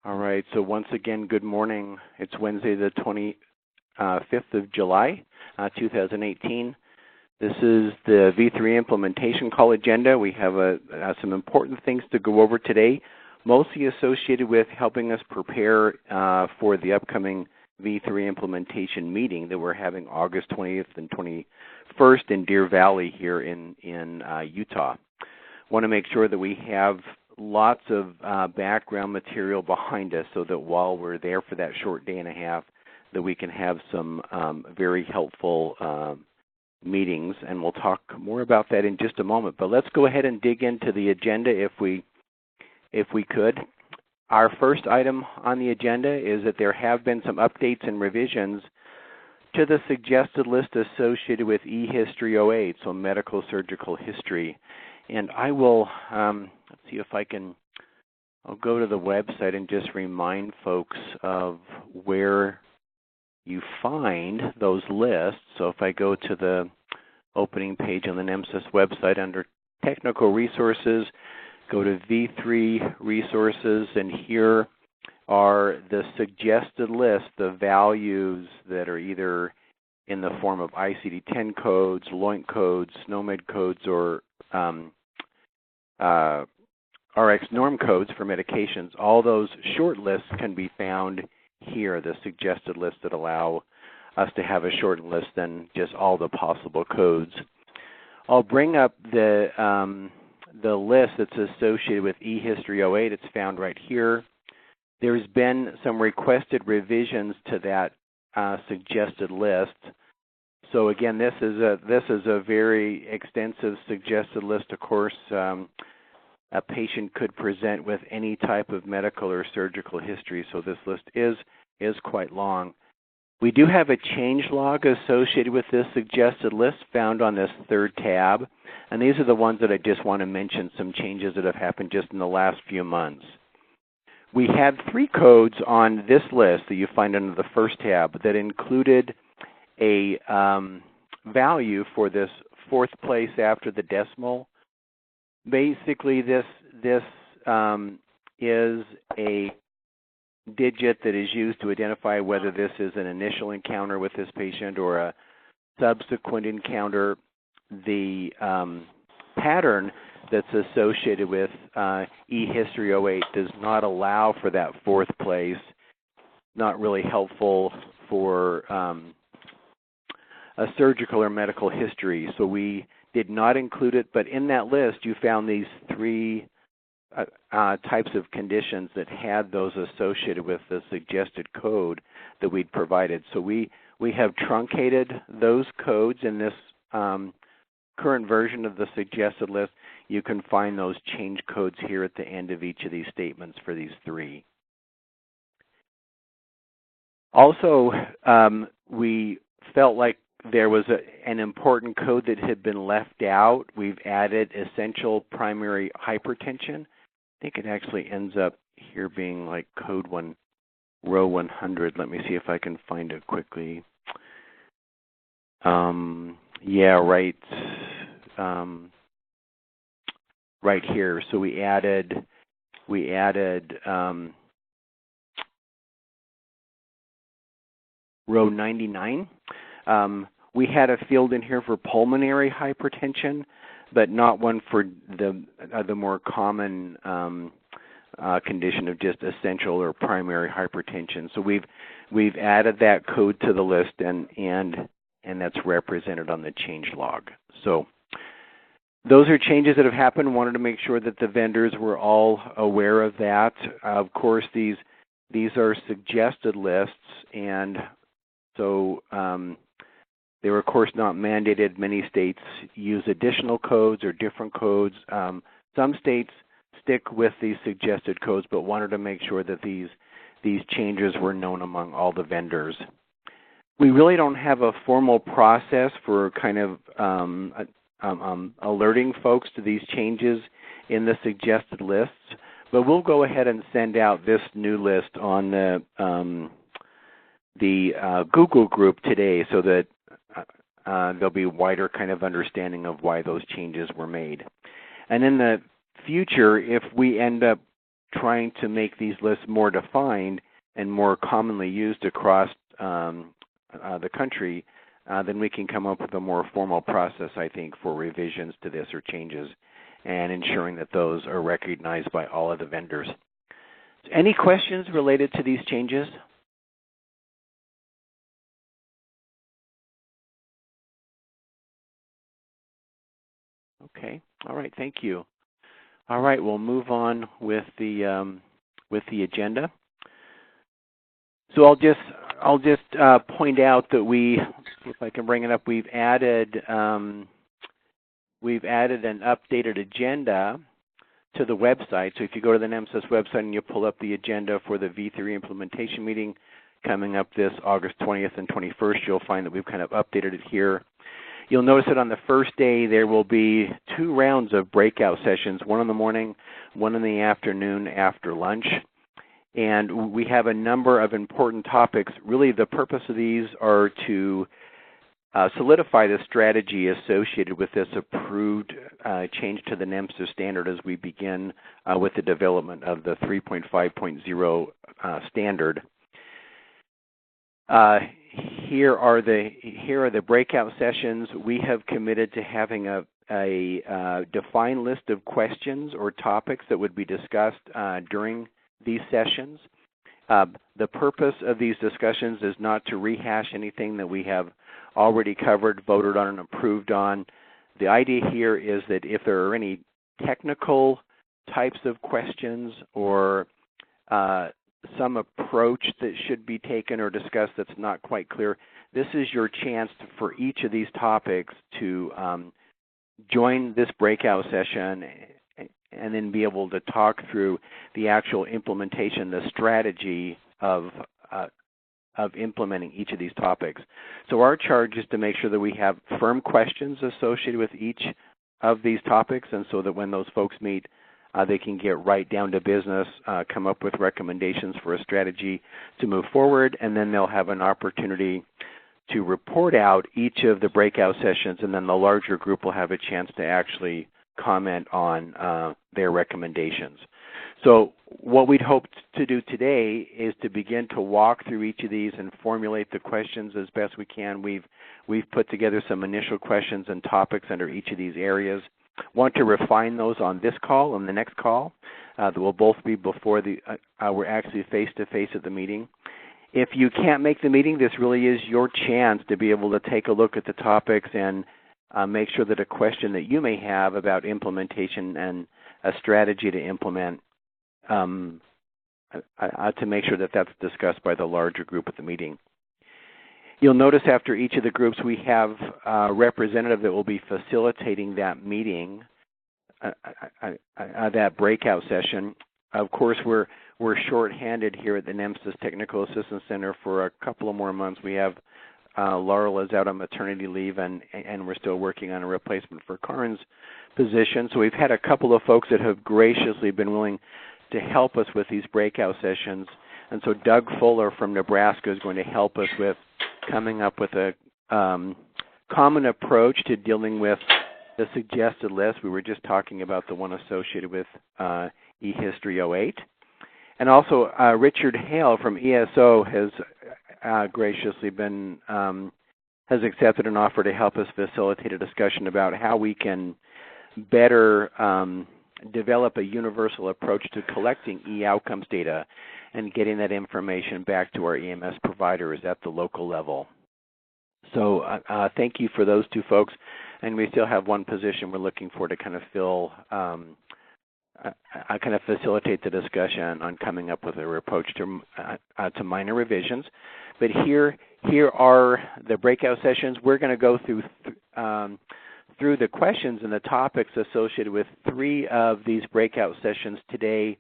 All right, so once again, good morning. It's Wednesday the 25th of July, 2018. This is the V3 implementation call agenda. We have some important things to go over today, mostly associated with helping us prepare for the upcoming V3 implementation meeting that we're having August 20th and 21st in Deer Valley here in Utah. Want to make sure that we have lots of background material behind us so that while we're there for that short day and a half, that we can have some very helpful meetings, and we'll talk more about that in just a moment. But let's go ahead and dig into the agenda if we could. Our first item on the agenda is that there have been some updates and revisions to the suggested list associated with eHistory 08, so medical surgical history. And I will, let's see if I'll go to the website and just remind folks of where you find those lists. So if I go to the opening page on the NEMSIS website under Technical Resources, go to V3 Resources, and here are the suggested list, the values that are either in the form of ICD-10 codes, LOINC codes, SNOMED codes, or RX norm codes for medications. All those short lists can be found here, the suggested lists that allow us to have a shortened list than just all the possible codes. I'll bring up the list that's associated with eHistory 08. It's found right here. There's been some requested revisions to that suggested list. So again, this is a very extensive suggested list. Of course, a patient could present with any type of medical or surgical history, so this list is quite long. We do have a change log associated with this suggested list found on this third tab, and these are the ones that I just want to mention, some changes that have happened just in the last few months. We had 3 codes on this list that you find under the first tab that included a value for this fourth place after the decimal. Basically, this is a digit that is used to identify whether this is an initial encounter with this patient or a subsequent encounter. The pattern that's associated with eHistory 08 does not allow for that fourth place. Not really helpful for a surgical or medical history, so we did not include it, but in that list you found these 3 types of conditions that had those associated with the suggested code that we'd provided. So we have truncated those codes in this current version of the suggested list. You can find those change codes here at the end of each of these statements for these 3. Also, we felt like there was an important code that had been left out. We've added essential primary hypertension. I think it actually ends up here being like code 1, row 100. Let me see if I can find it quickly. Yeah, right here. So we added row 99. We had a field in here for pulmonary hypertension, but not one for the more common condition of just essential or primary hypertension. So we've added that code to the list, and that's represented on the change log. So those are changes that have happened. Wanted to make sure that the vendors were all aware of that. Of course, these are suggested lists, and so they were, of course, not mandated. Many states use additional codes or different codes. Some states stick with these suggested codes, but wanted to make sure that these changes were known among all the vendors. We really don't have a formal process for kind of alerting folks to these changes in the suggested lists, but we'll go ahead and send out this new list on the Google group today so that there'll be a wider kind of understanding of why those changes were made. And in the future, if we end up trying to make these lists more defined and more commonly used across the country, then we can come up with a more formal process, I think, for revisions to this or changes, and ensuring that those are recognized by all of the vendors. Any questions related to these changes? Okay. All right. Thank you. All right. We'll move on with the agenda. So I'll just point out that if I can bring it up, we've added an updated agenda to the website. So if you go to the NEMSIS website and you pull up the agenda for the V3 implementation meeting coming up this August 20th and 21st, you'll find that we've kind of updated it here. You'll notice that on the first day there will be 2 rounds of breakout sessions, one in the morning, one in the afternoon after lunch. And we have a number of important topics. Really, the purpose of these are to solidify the strategy associated with this approved change to the NEMSIS standard as we begin with the development of the 3.5.0 standard. Here are the breakout sessions. We have committed to having a defined list of questions or topics that would be discussed during these sessions. The purpose of these discussions is not to rehash anything that we have already covered, voted on, and approved on. The idea here is that if there are any technical types of questions or some approach that should be taken or discussed that's not quite clear, this is your chance for each of these topics to join this breakout session and then be able to talk through the actual implementation, the strategy of implementing each of these topics. So our charge is to make sure that we have firm questions associated with each of these topics, and so that when those folks meet, they can get right down to business, come up with recommendations for a strategy to move forward, and then they'll have an opportunity to report out each of the breakout sessions, and then the larger group will have a chance to actually comment on their recommendations. So what we'd hoped to do today is to begin to walk through each of these and formulate the questions as best we can. We've put together some initial questions and topics under each of these areas. Want to refine those on this call and the next call. That will both be before we're actually face-to-face at the meeting. If you can't make the meeting, this really is your chance to be able to take a look at the topics and make sure that a question that you may have about implementation and a strategy to implement, to make sure that that's discussed by the larger group at the meeting. You'll notice after each of the groups we have a representative that will be facilitating that meeting, that breakout session. Of course, we're short-handed here at the NEMSIS Technical Assistance Center for a couple of more months. We have Laurel is out on maternity leave, and we're still working on a replacement for Karin's position. So we've had a couple of folks that have graciously been willing to help us with these breakout sessions. And so Doug Fuller from Nebraska is going to help us with coming up with a common approach to dealing with the suggested list. We were just talking about the one associated with eHistory 08. And also Richard Hale from ESO has graciously been, has accepted an offer to help us facilitate a discussion about how we can better develop a universal approach to collecting e-outcomes data and getting that information back to our EMS providers at the local level. So thank you for those two folks. And we still have one position we're looking for to kind of fill, kind of facilitate the discussion on coming up with a approach to minor revisions. But here are the breakout sessions. We're going to go through the questions and the topics associated with 3 of these breakout sessions today.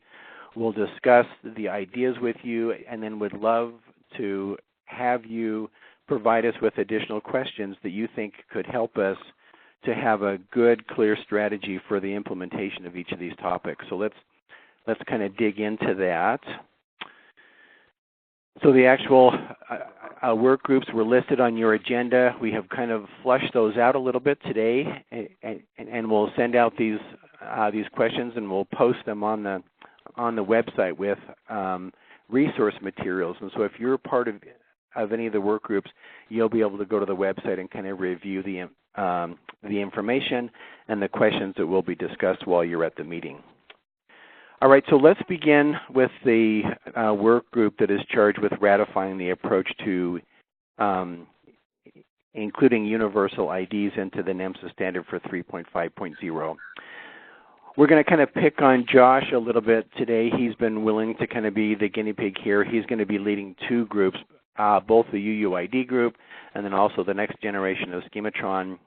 We'll discuss the ideas with you, and then would love to have you provide us with additional questions that you think could help us to have a good, clear strategy for the implementation of each of these topics. So let's kind of dig into that. So the actual work groups were listed on your agenda. We have kind of flushed those out a little bit today, and we'll send out these questions, and we'll post them on on the website with resource materials. And so if you're part of any of the work groups, you'll be able to go to the website and kind of review the information and the questions that will be discussed while you're at the meeting. All right, so let's begin with the work group that is charged with ratifying the approach to including universal IDs into the NEMSIS standard for 3.5.0. We're going to kind of pick on Josh a little bit today. He's been willing to kind of be the guinea pig here. He's going to be leading two groups, both the UUID group and then also the next generation of Schematron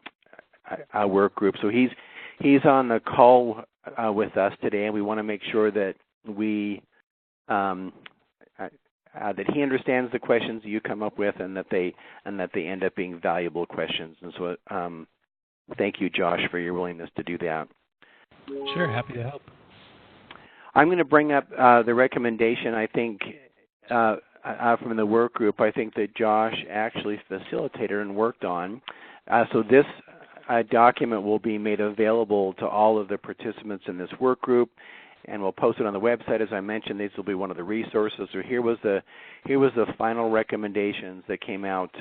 work group. So he's on the call with us today, and we want to make sure that we that he understands the questions that you come up with, and that they end up being valuable questions. And so, thank you, Josh, for your willingness to do that. Sure, happy to help. I'm going to bring up the recommendation. I think from the work group, I think that Josh actually facilitated and worked on. So this document will be made available to all of the participants in this work group, and we'll post it on the website. As I mentioned, these will be one of the resources. So here was the final recommendations that came out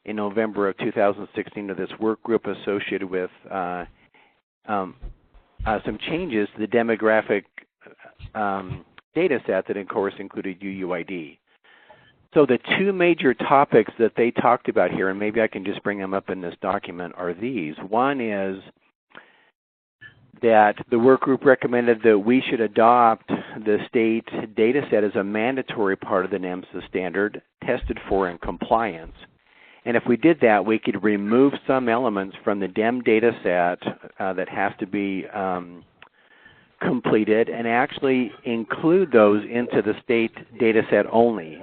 in November of 2016 to this work group associated with some changes to the demographic data set that, of course, included UUID. So the two major topics that they talked about here, and maybe I can just bring them up in this document, are these. One is that the work group recommended that we should adopt the state data set as a mandatory part of the NEMSIS standard, tested for in compliance. And if we did that, we could remove some elements from the DEM data set that has to be completed and actually include those into the state data set only,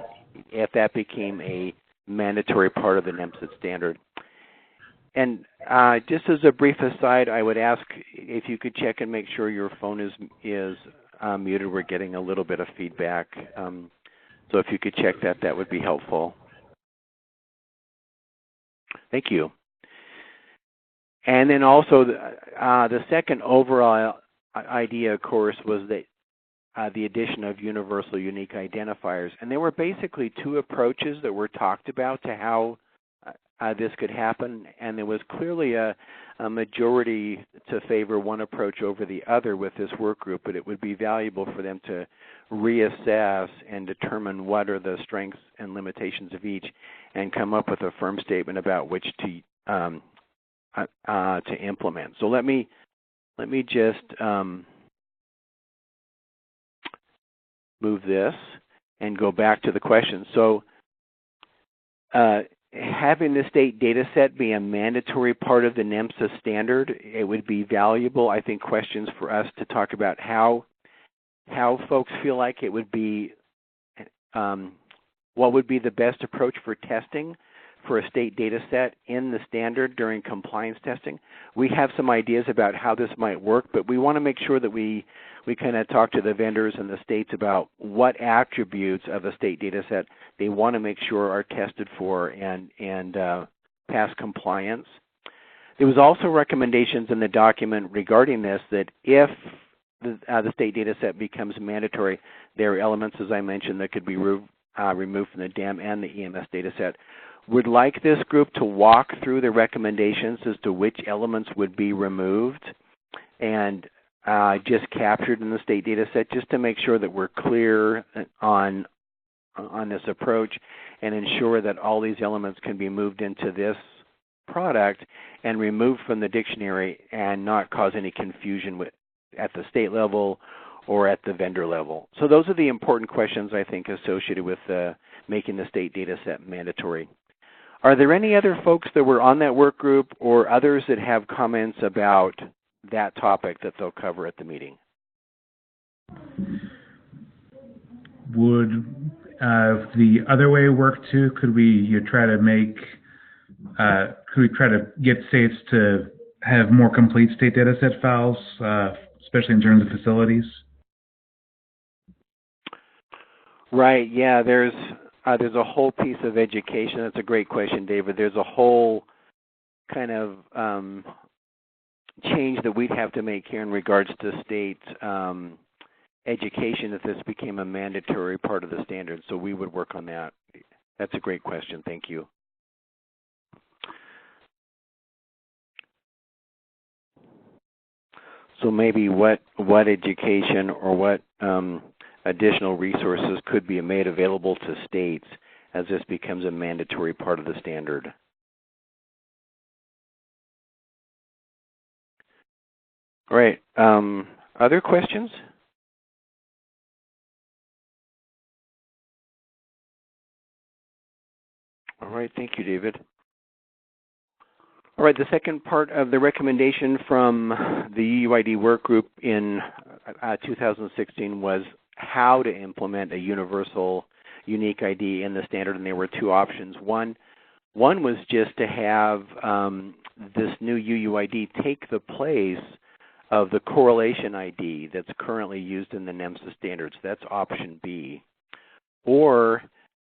if that became a mandatory part of the NEMSIS standard. And just as a brief aside, I would ask if you could check and make sure your phone is muted. We're getting a little bit of feedback. So if you could check that, that would be helpful. Thank you. And then also the second overall idea, of course, was that the addition of universal unique identifiers. And there were basically two approaches that were talked about to how this could happen, and there was clearly a majority to favor one approach over the other with this work group, but it would be valuable for them to reassess and determine what are the strengths and limitations of each and come up with a firm statement about which to implement. So let me just move this and go back to the question. So having the state data set be a mandatory part of the NEMSIS standard, it would be valuable, I think, questions for us to talk about how folks feel like it would be, what would be the best approach for testing for a state data set in the standard during compliance testing. We have some ideas about how this might work, but we want to make sure that we kind of talk to the vendors and the states about what attributes of a state data set they want to make sure are tested for and pass compliance. There was also recommendations in the document regarding this, that if the state data set becomes mandatory, there are elements, as I mentioned, that could be removed from the DEM and the EMS data set. Would like this group to walk through the recommendations as to which elements would be removed and just captured in the state data set, just to make sure that we're clear on this approach and ensure that all these elements can be moved into this product and removed from the dictionary and not cause any confusion at the state level or at the vendor level. So those are the important questions, I think, associated with making the state data set mandatory. Are there any other folks that were on that work group or others that have comments about that topic that they'll cover at the meeting? Would the other way work too? Could we try to get states to have more complete state data set files, especially in terms of facilities? Right, yeah, there's a whole piece of education. That's a great question, David. There's a whole kind of change that we'd have to make here in regards to state education if this became a mandatory part of the standard. So we would work on that. That's a great question. Thank you. So maybe what education or what additional resources could be made available to states as this becomes a mandatory part of the standard? All right. Other questions? All right. Thank you, David. All right. The second part of the recommendation from the UUID work group in 2016 was how to implement a universal unique ID in the standard, and there were two options. One was just to have this new UUID take the place of the correlation ID that's currently used in the NEMSIS standards. That's option B. Or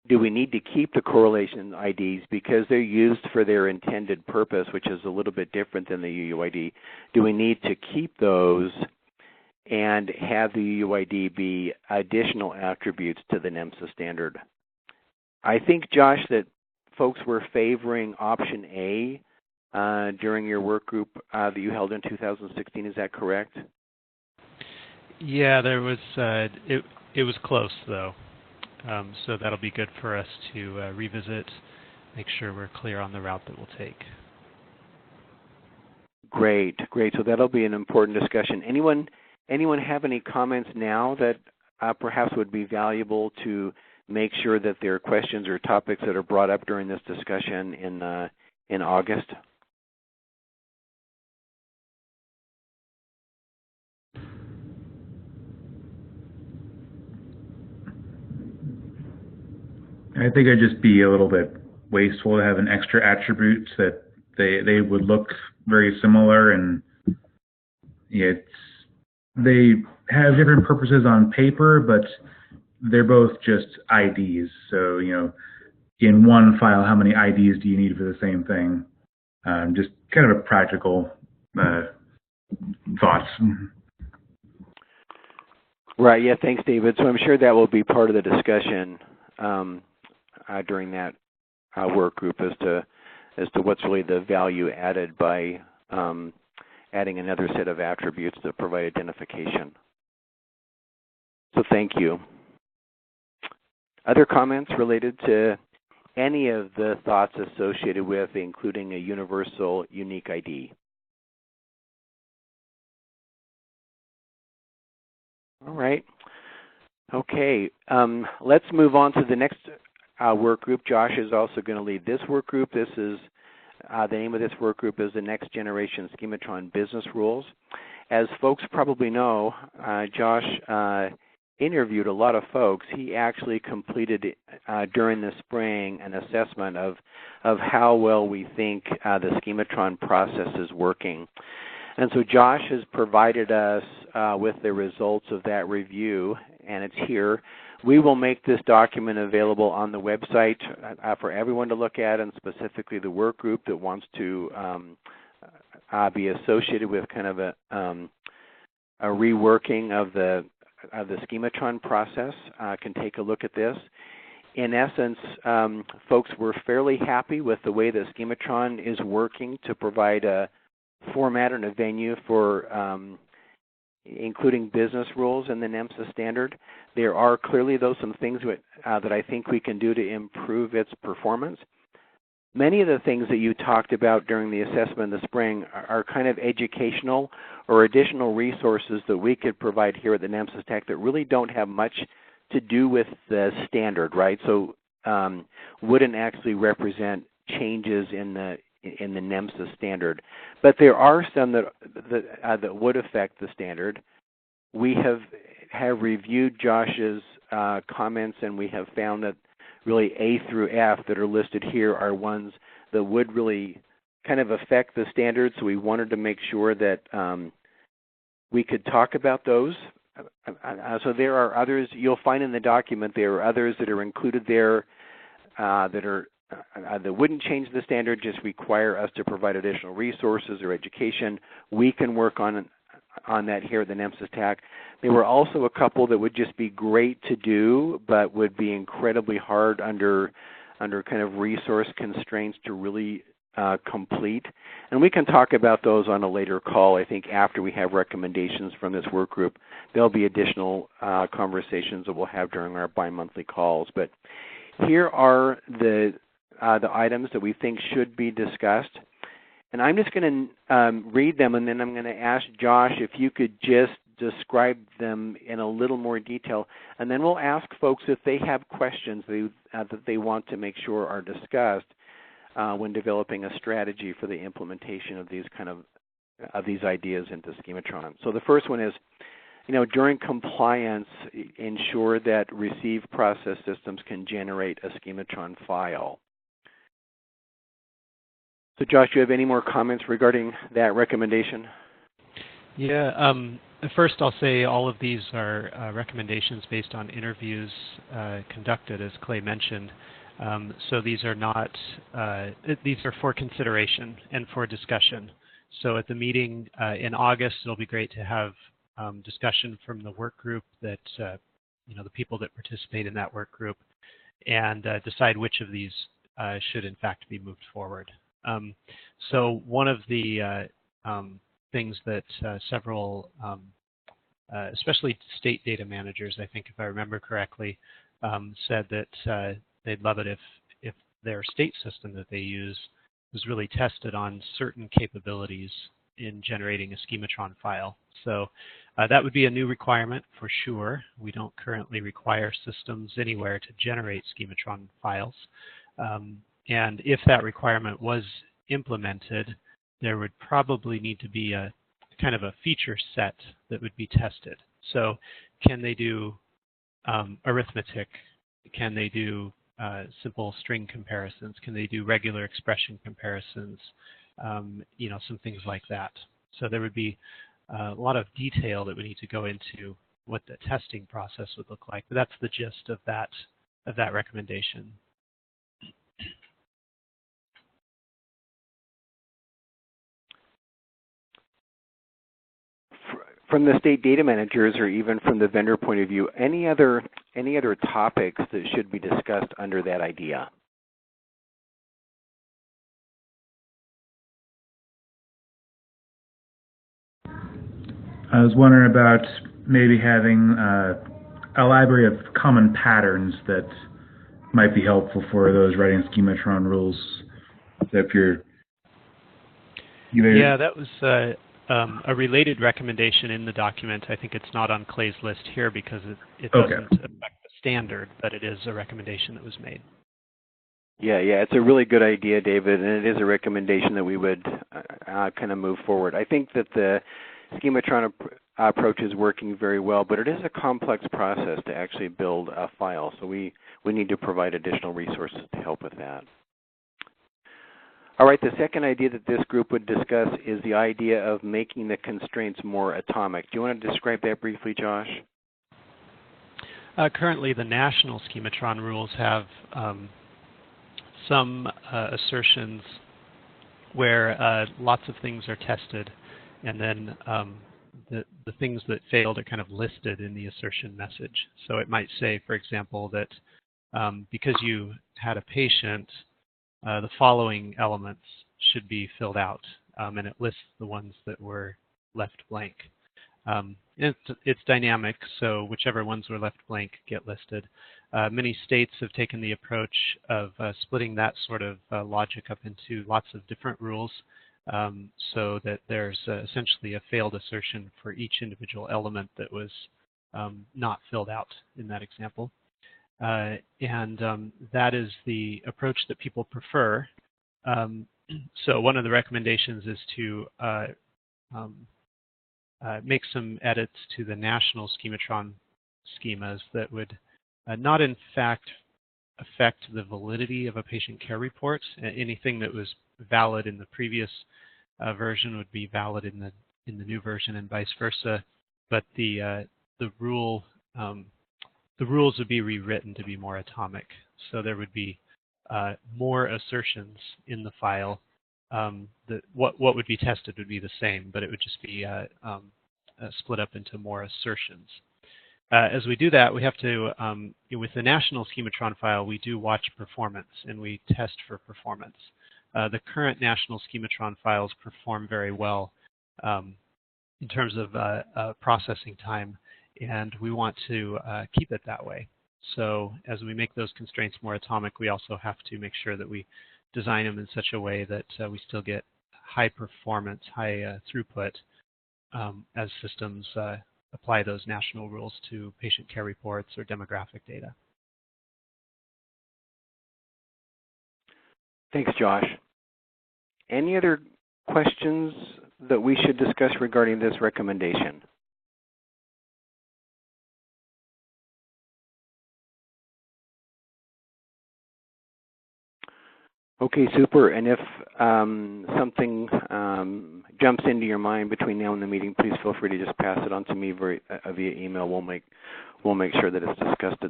do we need to keep the correlation IDs because they're used for their intended purpose, which is a little bit different than the UUID? Do we need to keep those and have the UUID be additional attributes to the NEMSIS standard? I think, Josh, that folks were favoring option A during your work group that you held in 2016. Is that correct? Yeah, there was. It was close though, so that'll be good for us to revisit, make sure we're clear on the route that we'll take. Great. So that'll be an important discussion. Anyone have any comments now that perhaps would be valuable to make sure that there are questions or topics that are brought up during this discussion in August? I think it'd just be a little bit wasteful to have an extra attribute that they would look very similar, and they have different purposes on paper, but they're both just IDs. So, in one file, how many IDs do you need for the same thing? Just kind of a practical thoughts. Right. Yeah. Thanks, David. So I'm sure that will be part of the discussion during that work group as to what's really the value added by adding another set of attributes that provide identification. So thank you. Other comments related to any of the thoughts associated with including a universal unique ID? All right. Okay. Let's move on to the next work group. Josh is also going to lead this work group. This is the name of this work group is the Next Generation Schematron Business Rules. As folks probably know, Josh interviewed a lot of folks. He actually completed during the spring an assessment of how well we think the Schematron process is working. And so Josh has provided us with the results of that review, and it's here. We will make this document available on the website for everyone to look at, and specifically the work group that wants to be associated with kind of a reworking of the Schematron process can take a look at this. In essence, folks were fairly happy with the way that Schematron is working to provide a format and a venue for including business rules in the NEMSIS standard. There are clearly, though, some things that I think we can do to improve its performance. Many of the things that you talked about during the assessment in the spring are kind of educational or additional resources that we could provide here at the NEMSIS Tech that really don't have much to do with the standard, right? So wouldn't actually represent changes in the NEMSIS standard. But there are some that would affect the standard. We have reviewed Josh's comments, and we have found that really A through F that are listed here are ones that would really kind of affect the standard, so we wanted to make sure that we could talk about those. So there are others you'll find in the document. There are others that are included there that wouldn't change the standard, just require us to provide additional resources or education. We can work on on that here at the NEMSIS TAC. There were also a couple that would just be great to do, but would be incredibly hard under kind of resource constraints to really complete. And we can talk about those on a later call. I think after we have recommendations from this work group, there'll be additional conversations that we'll have during our bi-monthly calls. But here are the items that we think should be discussed. And I'm just going to read them, and then I'm going to ask Josh if you could just describe them in a little more detail. And then we'll ask folks if they have questions that they want to make sure are discussed when developing a strategy for the implementation of these these ideas into Schematron. So the first one is, during compliance, ensure that receive process systems can generate a Schematron file. So Josh, do you have any more comments regarding that recommendation? Yeah, first I'll say all of these are recommendations based on interviews conducted, as Clay mentioned. So these are not, these are for consideration and for discussion. So at the meeting in August, it'll be great to have discussion from the work group that, the people that participate in that work group, and decide which of these should in fact be moved forward. So one of the things that several, especially state data managers, I think if I remember correctly, said that they'd love it if their state system that they use was really tested on certain capabilities in generating a Schematron file. So that would be a new requirement for sure. We don't currently require systems anywhere to generate Schematron files. And if that requirement was implemented, there would probably need to be a kind of a feature set that would be tested. So can they do arithmetic? Can they do simple string comparisons? Can they do regular expression comparisons? Some things like that. So there would be a lot of detail that we need to go into what the testing process would look like. But that's the gist of that recommendation. From the state data managers, or even from the vendor point of view, any other topics that should be discussed under that idea? I was wondering about maybe having a library of common patterns that might be helpful for those writing Schematron rules. So if yeah, that was a related recommendation in the document. I think it's not on Clay's list here because it doesn't affect the standard, but it is a recommendation that was made. Yeah, it's a really good idea, David, and it is a recommendation that we would kind of move forward. I think that the Schematron approach is working very well, but it is a complex process to actually build a file, so we need to provide additional resources to help with that. All right, the second idea that this group would discuss is the idea of making the constraints more atomic. Do you want to describe that briefly, Josh? Currently, the national Schematron rules have some assertions where lots of things are tested, and then the things that failed are kind of listed in the assertion message. So it might say, for example, that because you had a patient, the following elements should be filled out, and it lists the ones that were left blank. It's dynamic, so whichever ones were left blank get listed. Many states have taken the approach of splitting that sort of logic up into lots of different rules, so that there's essentially a failed assertion for each individual element that was not filled out in that example. And that is the approach that people prefer. So one of the recommendations is to make some edits to the national Schematron schemas that would not in fact affect the validity of a patient care report. Anything that was valid in the previous version would be valid in the new version, and vice versa. But the rules would be rewritten to be more atomic. So there would be more assertions in the file. What would be tested would be the same, but it would just be split up into more assertions. As we do that, we have to, with the national schematron file, we do watch performance and we test for performance. The current national schematron files perform very well in terms of processing time, and we want to keep it that way. So as we make those constraints more atomic, we also have to make sure that we design them in such a way that we still get high performance, high throughput as systems apply those national rules to patient care reports or demographic data. Thanks, Josh. Any other questions that we should discuss regarding this recommendation? Okay, super. And if something jumps into your mind between now and the meeting, please feel free to just pass it on to me via email. We'll make sure that it's discussed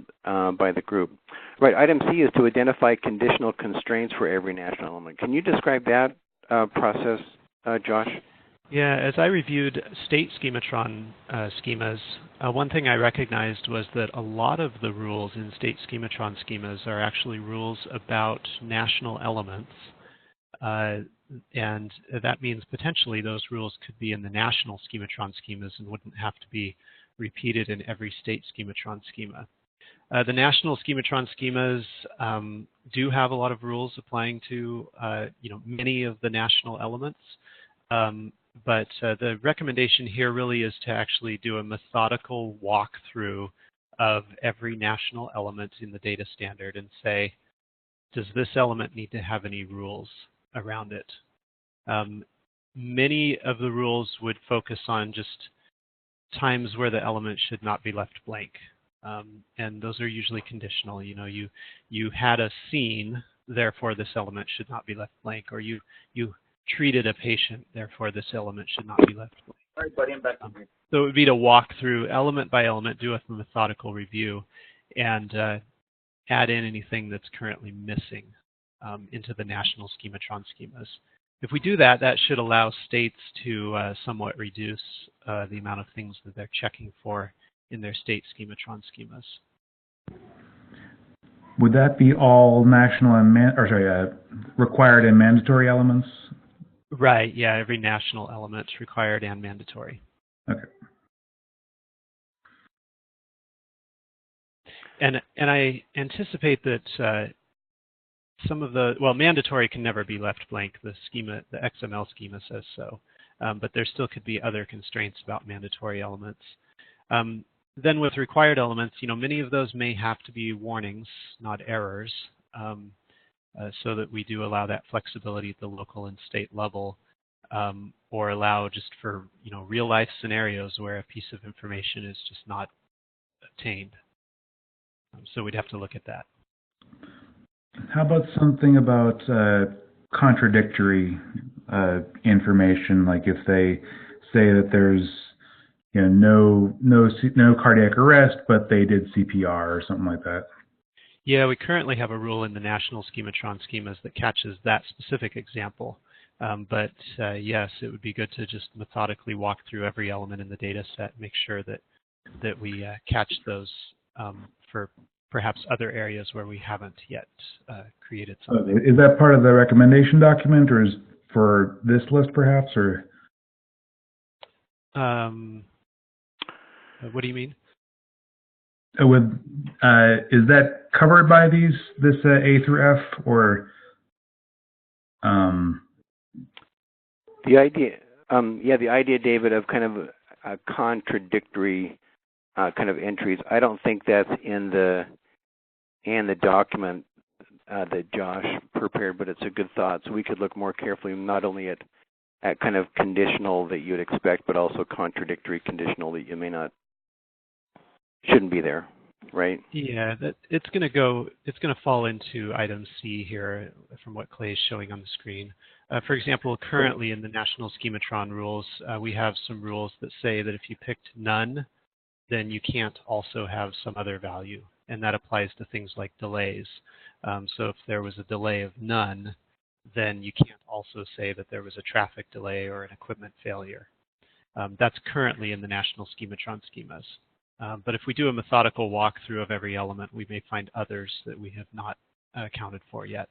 by the group. Right. Item C is to identify conditional constraints for every national element. Can you describe that process, Josh? Yeah, as I reviewed state schematron schemas, one thing I recognized was that a lot of the rules in state schematron schemas are actually rules about national elements. And that means potentially those rules could be in the national schematron schemas and wouldn't have to be repeated in every state schematron schema. The national schematron schemas do have a lot of rules applying to many of the national elements. But the recommendation here really is to actually do a methodical walkthrough of every national element in the data standard and say, does this element need to have any rules around it? Many of the rules would focus on just times where the element should not be left blank. And those are usually conditional. You know, you had a scene, therefore this element should not be left blank, or you treated a patient, therefore this element should not be left blank. All right, buddy, I'm back in here. So it would be to walk through element by element, do a methodical review, and add in anything that's currently missing into the national schematron schemas. If we do that, that should allow states to somewhat reduce the amount of things that they're checking for in their state schematron schemas. Would that be all national and required and mandatory elements? Right. Yeah. Every national element required and mandatory. Okay. And I anticipate that some of the mandatory can never be left blank. The schema, the XML schema says so, but there still could be other constraints about mandatory elements. Then with required elements, many of those may have to be warnings, not errors, so that we do allow that flexibility at the local and state level, or allow just for real life scenarios where a piece of information is just not obtained. So we'd have to look at that. How about something about contradictory information, like if they say that there's no cardiac arrest, but they did CPR or something like that? Yeah, we currently have a rule in the national schematron schemas that catches that specific example. But yes, it would be good to just methodically walk through every element in the data set, make sure that we catch those for perhaps other areas where we haven't yet created something. Is that part of the recommendation document, or is for this list perhaps, or? What do you mean? Is that covered by this A through F, or? The idea, David, of kind of a contradictory kind of entries. I don't think that's in the document that Josh prepared, but it's a good thought. So we could look more carefully not only at kind of conditional that you'd expect, but also contradictory conditional that you shouldn't be there, right? Yeah, it's going to fall into item C here from what Clay is showing on the screen. For example, currently in the national schematron rules, we have some rules that say that if you picked none, then you can't also have some other value. And that applies to things like delays. So if there was a delay of none, then you can't also say that there was a traffic delay or an equipment failure. That's currently in the national schematron schemas. But if we do a methodical walkthrough of every element, we may find others that we have not accounted for yet.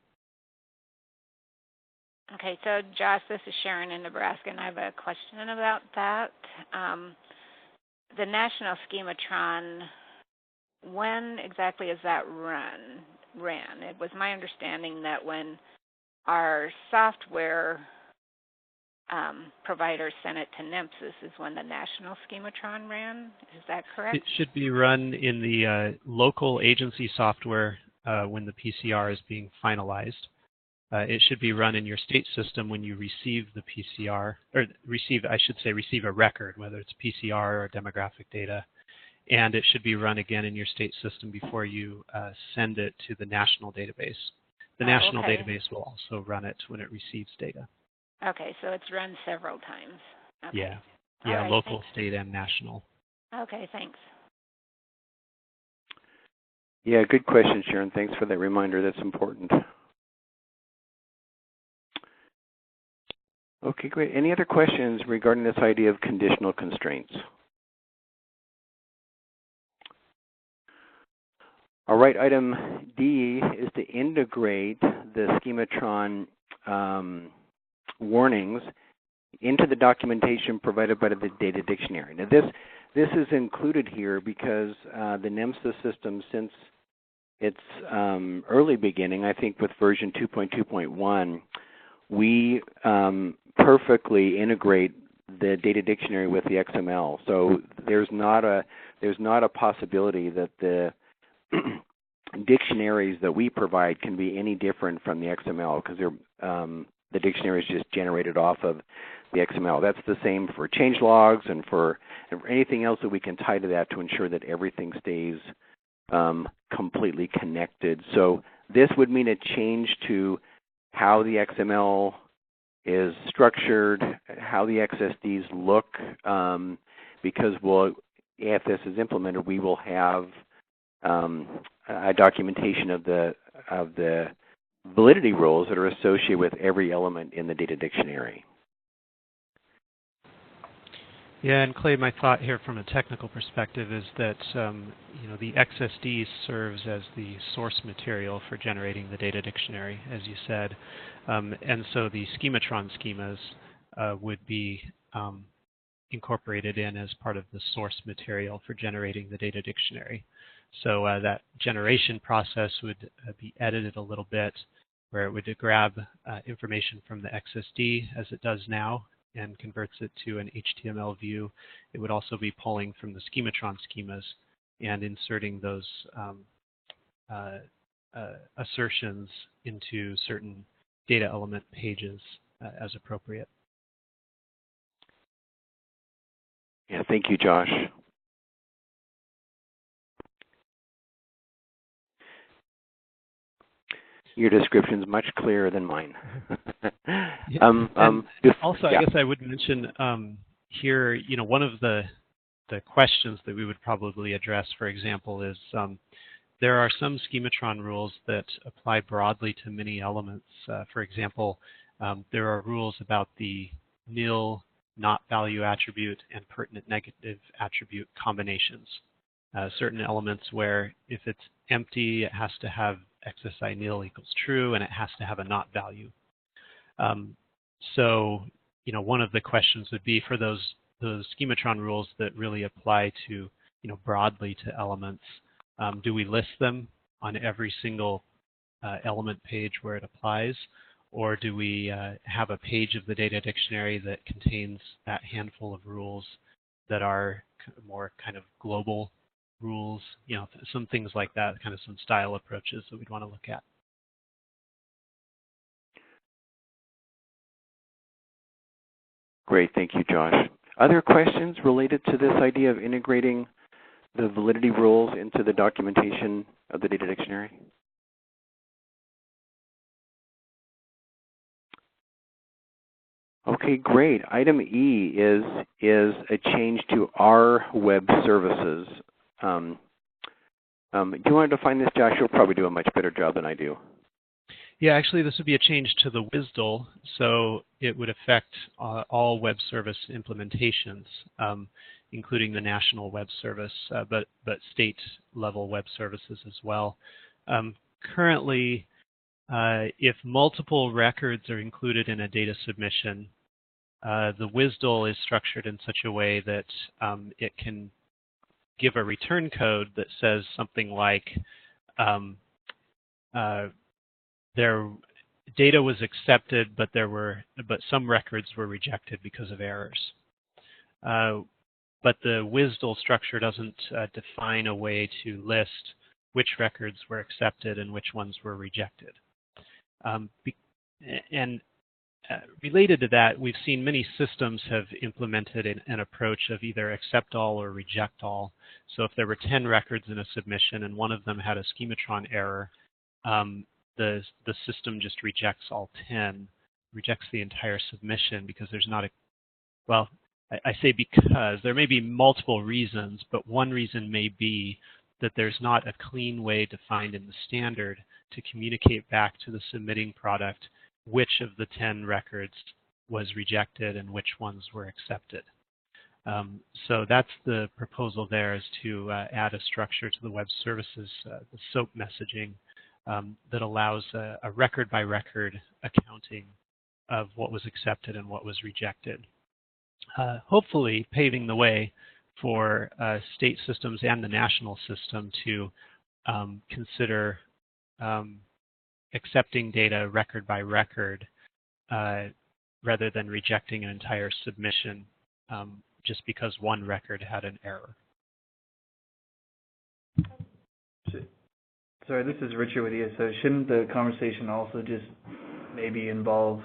Okay, so Josh, this is Sharon in Nebraska, and I have a question about that. The national schematron, when exactly is that ran? It was my understanding that when our software provider sent it to NEMSIS is when the national schematron ran. Is that correct? It should be run in the local agency software when the PCR is being finalized. It should be run in your state system when you receive the PCR, or receive a record, whether it's PCR or demographic data. And it should be run again in your state system before you send it to the national database. The national database will also run it when it receives data. Okay, so it's run several times. Okay. Yeah, right, local, thanks. state, and national. Okay, thanks. Yeah, good question, Sharon. Thanks for that reminder. That's important. Okay, great. Any other questions regarding this idea of conditional constraints? All right, item D is to integrate the schematron warnings into the documentation provided by the data dictionary. Now this is included here because the NEMSIS system, since its early beginning, I think with version 2.2.1, we perfectly integrate the data dictionary with the XML. So there's not a possibility that the dictionaries that we provide can be any different from the XML because the dictionary is just generated off of the XML. That's the same for change logs and for anything else that we can tie to that to ensure that everything stays completely connected. So this would mean a change to how the XML is structured, how the XSDs look, because if this is implemented, we will have a documentation of the validity rules that are associated with every element in the data dictionary. Yeah, and Clay, my thought here from a technical perspective is that the XSD serves as the source material for generating the data dictionary, as you said, and so the schematron schemas would be incorporated in as part of the source material for generating the data dictionary. So that generation process would be edited a little bit, where it would grab information from the XSD as it does now and converts it to an HTML view. It would also be pulling from the schematron schemas and inserting those assertions into certain data element pages as appropriate. Yeah, thank you, Josh. Your description is much clearer than mine. Also, I guess I would mention here, one of the questions that we would probably address, for example, is there are some schematron rules that apply broadly to many elements. For example, there are rules about the nil not value attribute and pertinent negative attribute combinations. Certain elements where if it's empty, it has to have XSI nil equals true, and it has to have a not value. So, one of the questions would be for those schematron rules that really apply to, broadly to elements, do we list them on every single element page where it applies, or do we have a page of the data dictionary that contains that handful of rules that are more kind of global rules, some things like that, kind of some style approaches that we'd want to look at. Great, thank you, Josh. Other questions related to this idea of integrating the validity rules into the documentation of the data dictionary? Okay, great. Item E is a change to our web services. Do you want to define this, Josh? You'll probably do a much better job than I do. Yeah, actually, this would be a change to the WSDL, so it would affect all web service implementations, including the national web service, but state-level web services as well. Currently, if multiple records are included in a data submission, the WSDL is structured in such a way that it can give a return code that says something like their data was accepted, but some records were rejected because of errors. But the WSDL structure doesn't define a way to list which records were accepted and which ones were rejected. Related to that, we've seen many systems have implemented an approach of either accept all or reject all. So if there were 10 records in a submission and one of them had a schematron error, the system just rejects all 10, rejects the entire submission because there's not a, well, I say because there may be multiple reasons, but one reason may be that there's not a clean way defined in the standard to communicate back to the submitting product which of the 10 records was rejected and which ones were accepted. So that's the proposal there, is to add a structure to the web services, the SOAP messaging, that allows a record-by-record accounting of what was accepted and what was rejected. Hopefully paving the way for state systems and the national system to consider accepting data record by record rather than rejecting an entire submission just because one record had an error. Sorry, this is Richard with you. So shouldn't the conversation also just maybe involve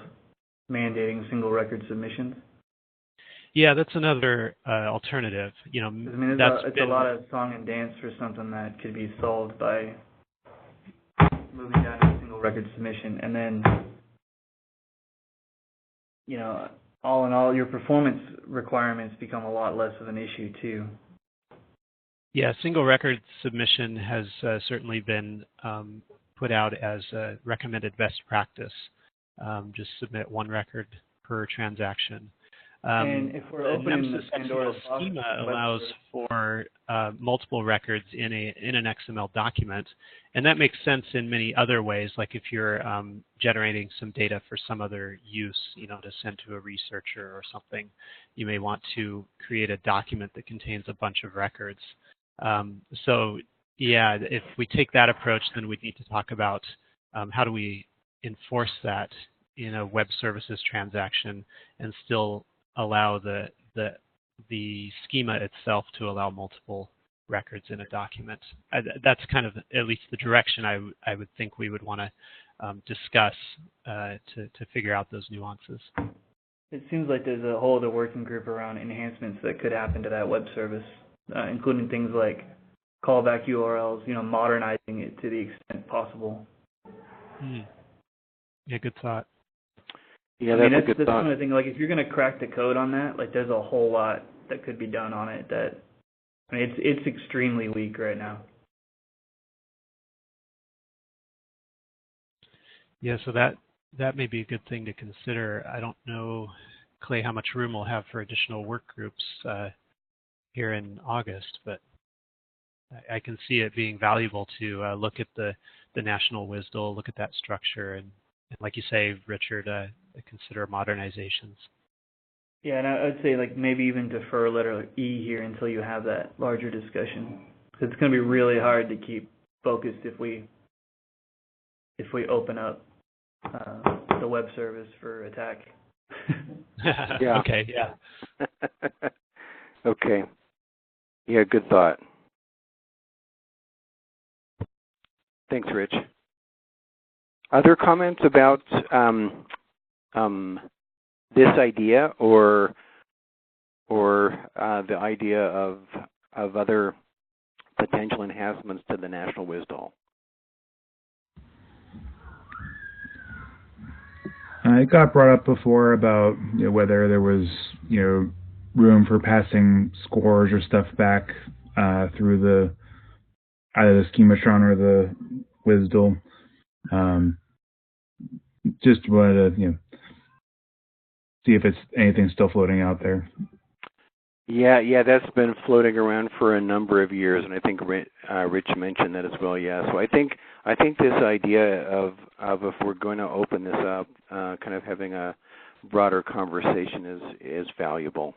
mandating single record submissions? Yeah, that's another alternative. You know, I mean, it's a lot of song and dance for something that could be solved by moving down to a single record submission, and then, you know, all in all, your performance requirements become a lot less of an issue too. Yeah, single record submission has certainly been put out as a recommended best practice. Just submit one record per transaction. And if we're opening NEMSIS XML schema allows for multiple records in an XML document, and that makes sense in many other ways. Like if you're generating some data for some other use, you know, to send to a researcher or something, you may want to create a document that contains a bunch of records. So yeah, if we take that approach, then we need to talk about how do we enforce that in a web services transaction and still allow the schema itself to allow multiple records in a document. That's kind of at least the direction I would think we would want to discuss to figure out those nuances. It seems like there's a whole other working group around enhancements that could happen to that web service, including things like callback URLs, you know, modernizing it to the extent possible. Yeah, good thought. Yeah, I mean, that's a good that's thought. kind of thing. Like, if you're going to crack the code on that, like, there's a whole lot that could be done on it. That, I mean, it's extremely weak right now. Yeah, so that may be a good thing to consider. I don't know, Clay, how much room we'll have for additional work groups here in August, but I can see it being valuable to look at the national WSDL, look at that structure, and like you say, Richard, consider modernizations. Yeah, and I'd say, like, maybe even defer letter E here until you have that larger discussion. Because it's going to be really hard to keep focused if we open up the web service for attack. Yeah. Okay, yeah. Okay. Yeah, good thought. Thanks, Rich. Other comments about this idea or the idea of other potential enhancements to the national WSDL? It got brought up before about, you know, whether there was, you know, room for passing scores or stuff back through either the schematron or the WSDL. Just wanted to see if it's anything still floating out there. Yeah, that's been floating around for a number of years, and I think Rich mentioned that as well. Yeah, so I think this idea of if we're going to open this up, kind of having a broader conversation is valuable.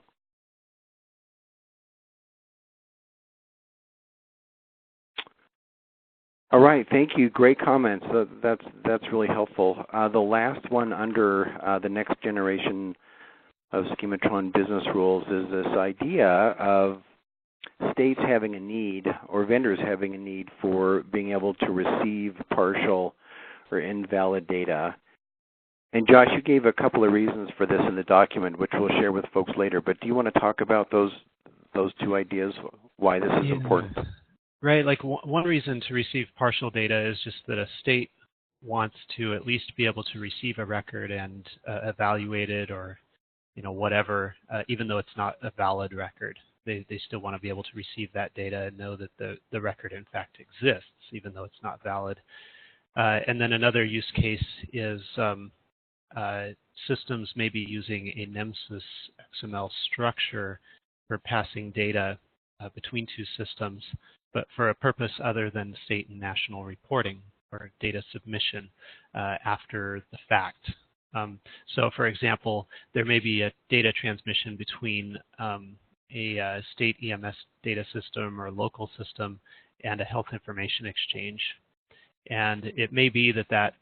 All right, thank you. Great comments. That's really helpful. The last one under the next generation of Schematron business rules is this idea of states having a need or vendors having a need for being able to receive partial or invalid data. And Josh, you gave a couple of reasons for this in the document, which we'll share with folks later. But do you want to talk about those two ideas, why this is important? Right, like one reason to receive partial data is just that a state wants to at least be able to receive a record and evaluate it, or whatever, even though it's not a valid record. They still want to be able to receive that data and know that the record in fact exists, even though it's not valid. And then another use case is systems may be using a NEMSIS XML structure for passing data between two systems, but for a purpose other than state and national reporting or data submission after the fact. So, for example, there may be a data transmission between a state EMS data system or local system and a health information exchange. And it may be that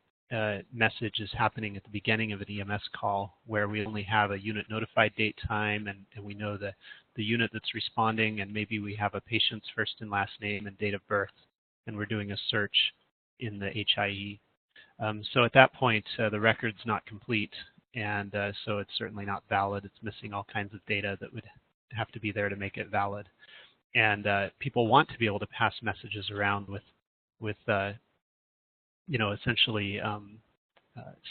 message is happening at the beginning of an EMS call, where we only have a unit notified date time, and we know the unit that's responding, and maybe we have a patient's first and last name and date of birth, and we're doing a search in the HIE. So at that point, the record's not complete, and so it's certainly not valid. It's missing all kinds of data that would have to be there to make it valid. And people want to be able to pass messages around with essentially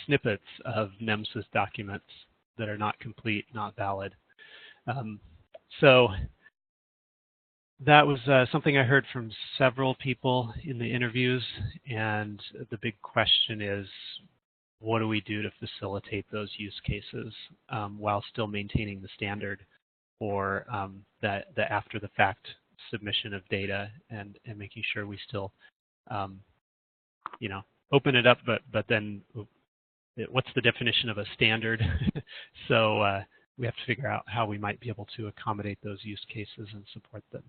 snippets of NEMSIS documents that are not complete, not valid. So that was something I heard from several people in the interviews, and the big question is, what do we do to facilitate those use cases while still maintaining the standard for the after-the-fact submission of data, and making sure we still open it up, but then what's the definition of a standard? So we have to figure out how we might be able to accommodate those use cases and support them.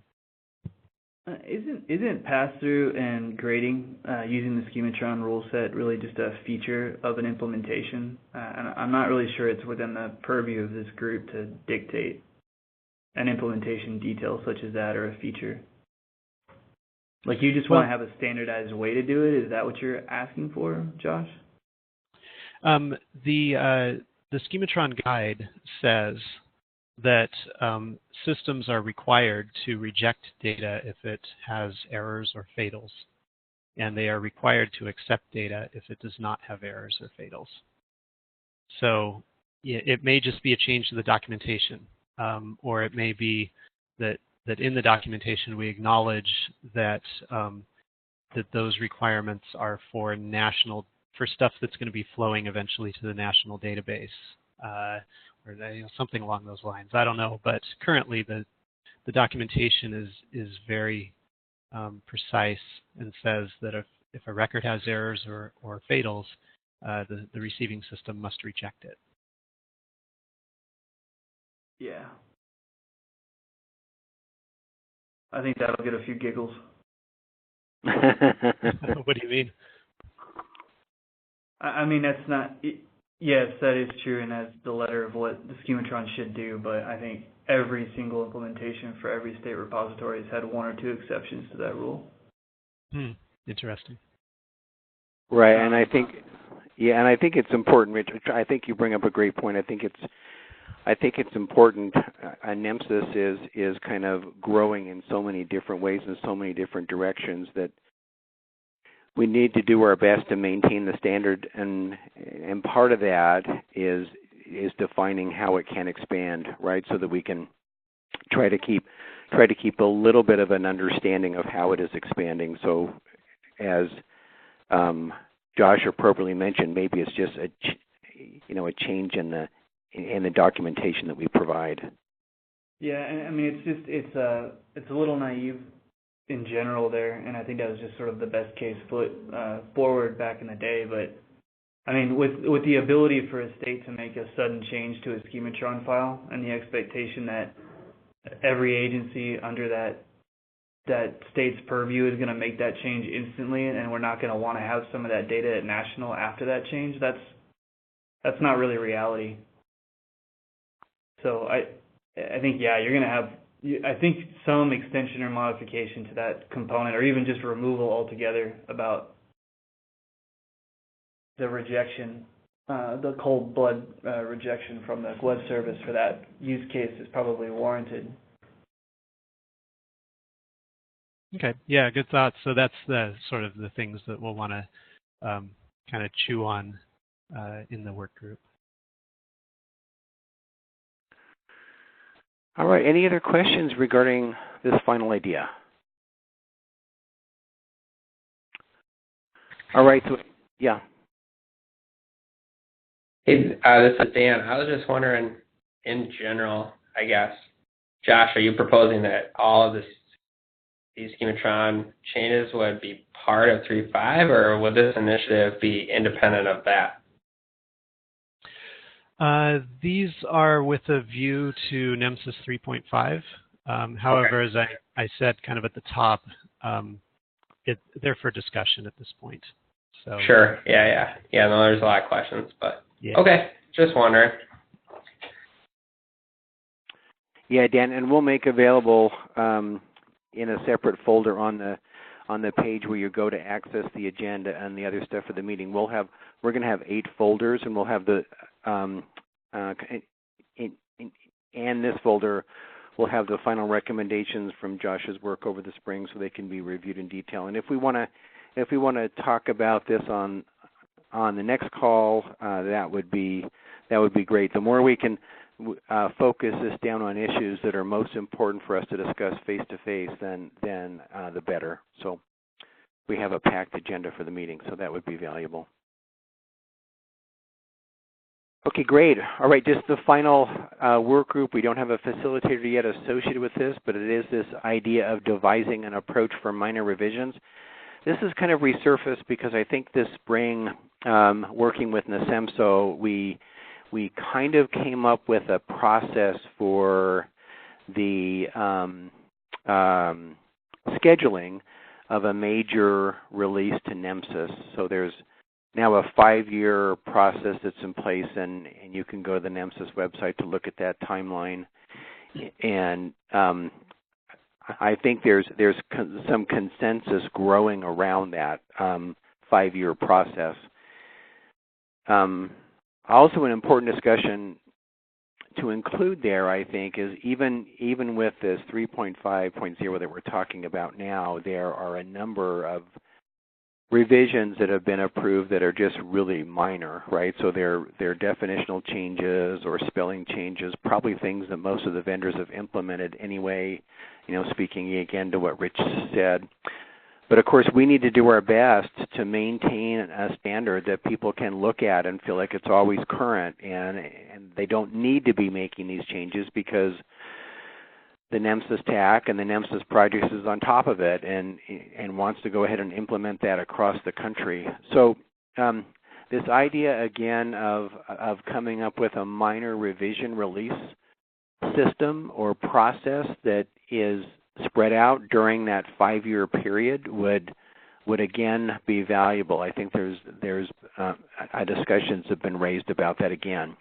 Isn't pass-through and grading using the Schematron rule set really just a feature of an implementation? And I'm not really sure it's within the purview of this group to dictate an implementation detail such as that, or a feature. Like, you just want to have a standardized way to do it? Is that what you're asking for, Josh? The Schematron guide says that systems are required to reject data if it has errors or fatals, and they are required to accept data if it does not have errors or fatals. So it may just be a change to the documentation, or it may be that in the documentation we acknowledge that those requirements are for stuff that's going to be flowing eventually to the national database, or something along those lines. I don't know, but currently the documentation is very precise and says that if a record has errors or fatals, the receiving system must reject it. Yeah. I think that'll get a few giggles. What do you mean? I mean, that's not... Yes, that is true, and that's the letter of what the Schematron should do, but I think every single implementation for every state repository has had one or two exceptions to that rule. Interesting. Right, and I think it's important, Rich. I think you bring up a great point. I think it's important. NEMSIS is kind of growing in so many different ways and so many different directions that we need to do our best to maintain the standard, and part of that is defining how it can expand, right? So that we can try to keep a little bit of an understanding of how it is expanding. So as Josh appropriately mentioned, maybe it's just a change in the documentation that we provide. Yeah, I mean, it's a little naive in general there, and I think that was just sort of the best case foot forward back in the day. But I mean, with the ability for a state to make a sudden change to a schematron file, and the expectation that every agency under that state's purview is going to make that change instantly, and we're not going to want to have some of that data at national after that change, that's not really reality. So I think, yeah, you're going to have, I think, some extension or modification to that component, or even just removal altogether about the rejection, the cold blood rejection from the web service for that use case is probably warranted. Okay, yeah, good thoughts. So that's the sort of the things that we'll want to kind of chew on in the work group. All right, any other questions regarding this final idea? All right, so, yeah. Hey, this is Dan. I was just wondering, in general, I guess, Josh, are you proposing that all of these schematron changes would be part of 3.5, or would this initiative be independent of that? These are with a view to NEMSIS 3.5. However, Okay. as I said kind of at the top, they're for discussion at this point. So Sure. Yeah. No, there's a lot of questions, but yeah. Okay, just wondering. Yeah, Dan, and we'll make available in a separate folder on the page where you go to access the agenda and the other stuff for the meeting. We're going to have 8 folders, and we'll have the in this folder we'll have the final recommendations from Josh's work over the spring, so they can be reviewed in detail. And if we want to talk about this on the next call, that would be great. The more we can focus this down on issues that are most important for us to discuss face-to-face, then the better. So we have a packed agenda for the meeting, so that would be valuable. Okay, great. All right, just the final work group. We don't have a facilitator yet associated with this, but it is this idea of devising an approach for minor revisions. This is kind of resurfaced because I think this spring, working with NEMSIS, we kind of came up with a process for the scheduling of a major release to NEMSIS. So there's now a 5-year process that's in place, and you can go to the NEMSIS website to look at that timeline. And I think there's some consensus growing around that 5-year process. Also, an important discussion to include there, I think, is even with this 3.5.0 that we're talking about now, there are a number of revisions that have been approved that are just really minor, right? So they're definitional changes or spelling changes, probably things that most of the vendors have implemented anyway, speaking again to what Rich said. But of course, we need to do our best to maintain a standard that people can look at and feel like it's always current, and they don't need to be making these changes because the NEMSIS TAC and the NEMSIS project is on top of it and wants to go ahead and implement that across the country. So this idea, again, of coming up with a minor revision release system or process that is spread out during that 5-year period would again be valuable. I think there's discussions have been raised about that again.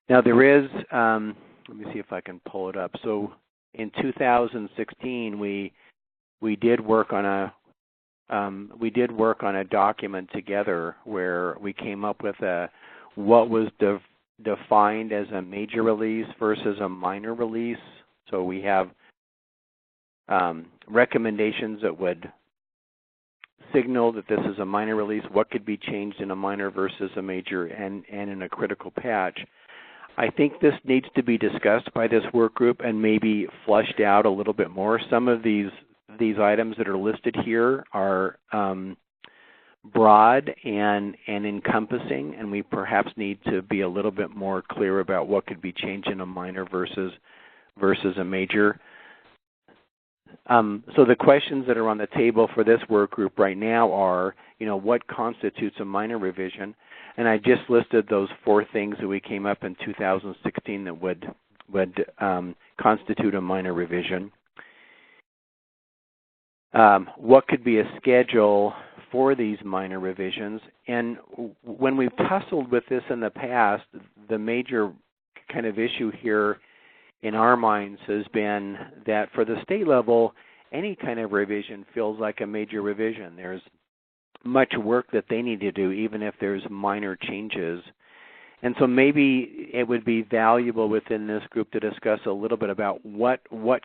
Now there is, let me see if I can pull it up. So in 2016, we did work on a document together where we came up with what was defined as a major release versus a minor release. So we have recommendations that would signal that this is a minor release, what could be changed in a minor versus a major, and in a critical patch. I think this needs to be discussed by this work group and maybe flushed out a little bit more. Some of these items that are listed here are broad and encompassing, and we perhaps need to be a little bit more clear about what could be changed in a minor versus a major. So the questions that are on the table for this work group right now are, what constitutes a minor revision? And I just listed those 4 things that we came up in 2016 that would constitute a minor revision. What could be a schedule for these minor revisions? And when we've tussled with this in the past, the major kind of issue here in our minds has been that for the state level, any kind of revision feels like a major revision. There's much work that they need to do, even if there's minor changes. And so maybe it would be valuable within this group to discuss a little bit about what